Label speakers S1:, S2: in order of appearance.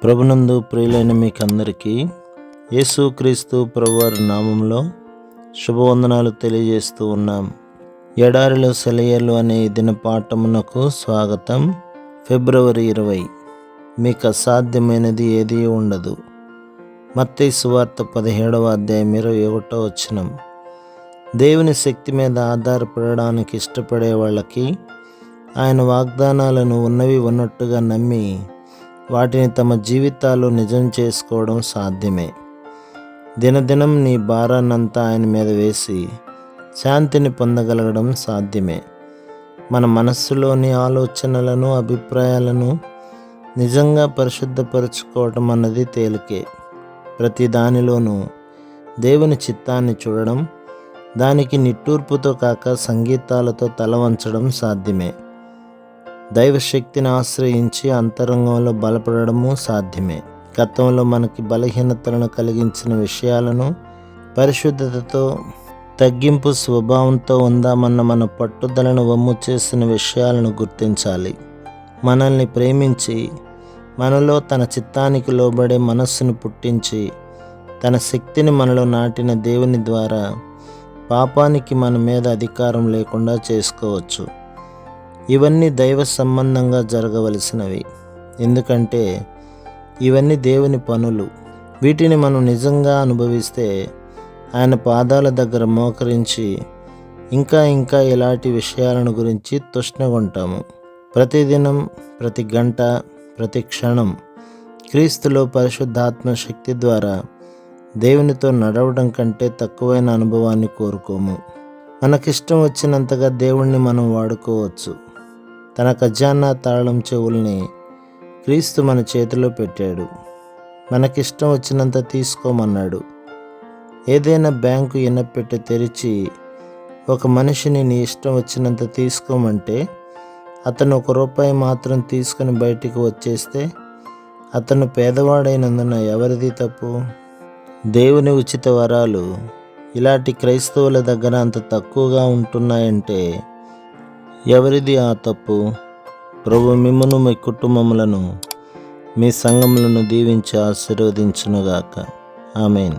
S1: ప్రభునందు ప్రియులైన మీకందరికీ యేసుక్రీస్తు ప్రభువారి నామంలో శుభవందనాలు తెలియజేస్తూ ఉన్నాం. ఎడారిలో సెలయేర్లు అనే దిన పాఠమునకు స్వాగతం. ఫిబ్రవరి 20. మీకు అసాధ్యమైనది ఏదీ ఉండదు. మత్తయి సువార్త 17వ అధ్యాయం 21వ వచనం. దేవుని శక్తి మీద ఆధారపడడానికి ఇష్టపడే వాళ్ళకి ఆయన వాగ్దానాలను ఉన్నవి ఉన్నట్టుగా నమ్మి వాటిని తమ జీవితాల్లో నిజం చేసుకోవడం సాధ్యమే. దినదినం నీ భారాన్నంతా ఆయన మీద వేసి శాంతిని పొందగలగడం సాధ్యమే. మన మనస్సులోని ఆలోచనలను, అభిప్రాయాలను నిజంగా పరిశుద్ధపరచుకోవటం అన్నది తేలికే. ప్రతి దానిలోనూ దేవుని చిత్తాన్ని చూడడం, దానికి నిట్టూర్పుతో కాక సంగీతాలతో తల వంచడం సాధ్యమే. దైవశక్తిని ఆశ్రయించి అంతరంగంలో బలపడము సాధ్యమే. గతంలో మనకి బలహీనతలను కలిగించిన విషయాలను పరిశుద్ధతతో, తగ్గింపు స్వభావంతో ఉందామన్న మన పట్టుదలను వమ్ము చేసిన విషయాలను గుర్తించాలి. మనల్ని ప్రేమించి మనలో తన చిత్తానికి లోబడే మనస్సును పుట్టించి తన శక్తిని మనలో నాటిన దేవుని ద్వారా పాపానికి మన మీద అధికారం లేకుండా చేసుకోవచ్చు. ఇవన్నీ దైవ సంబంధంగా జరగవలసినవి. ఎందుకంటే ఇవన్నీ దేవుని పనులు. వీటిని మనం నిజంగా అనుభవిస్తే ఆయన పాదాల దగ్గర మోకరించి ఇంకా ఇలాంటి విషయాలను గురించి తృష్ణగొంటాము. ప్రతిదినం, ప్రతి గంట, ప్రతి క్షణం క్రీస్తులో పరిశుద్ధాత్మ శక్తి ద్వారా దేవునితో నడవడం కంటే తక్కువైన అనుభవాన్ని కోరుకోము. మనకిష్టం వచ్చినంతగా దేవుణ్ణి మనం వాడుకోవచ్చు. తన ఖజానా తాళం చెవుల్ని క్రీస్తు మన చేతిలో పెట్టాడు. మనకిష్టం వచ్చినంత తీసుకోమన్నాడు. ఏదైనా బ్యాంకు ఇనపెట్టి తెరిచి ఒక మనిషిని నీ ఇష్టం వచ్చినంత తీసుకోమంటే అతను ₹1 మాత్రం తీసుకుని బయటికి వచ్చేస్తే అతను పేదవాడైనందున ఎవరిది తప్పు? దేవుని ఉచిత వరాలు ఇలాంటి క్రైస్తవుల దగ్గర అంత తక్కువగా ఉంటున్నాయంటే ఎవరిది ఆ తప్పు? ప్రభు మిమ్మును, మీ కుటుంబములను, మీ సంఘములను దీవించి ఆశీర్వదించునుగాక. ఆమేన్.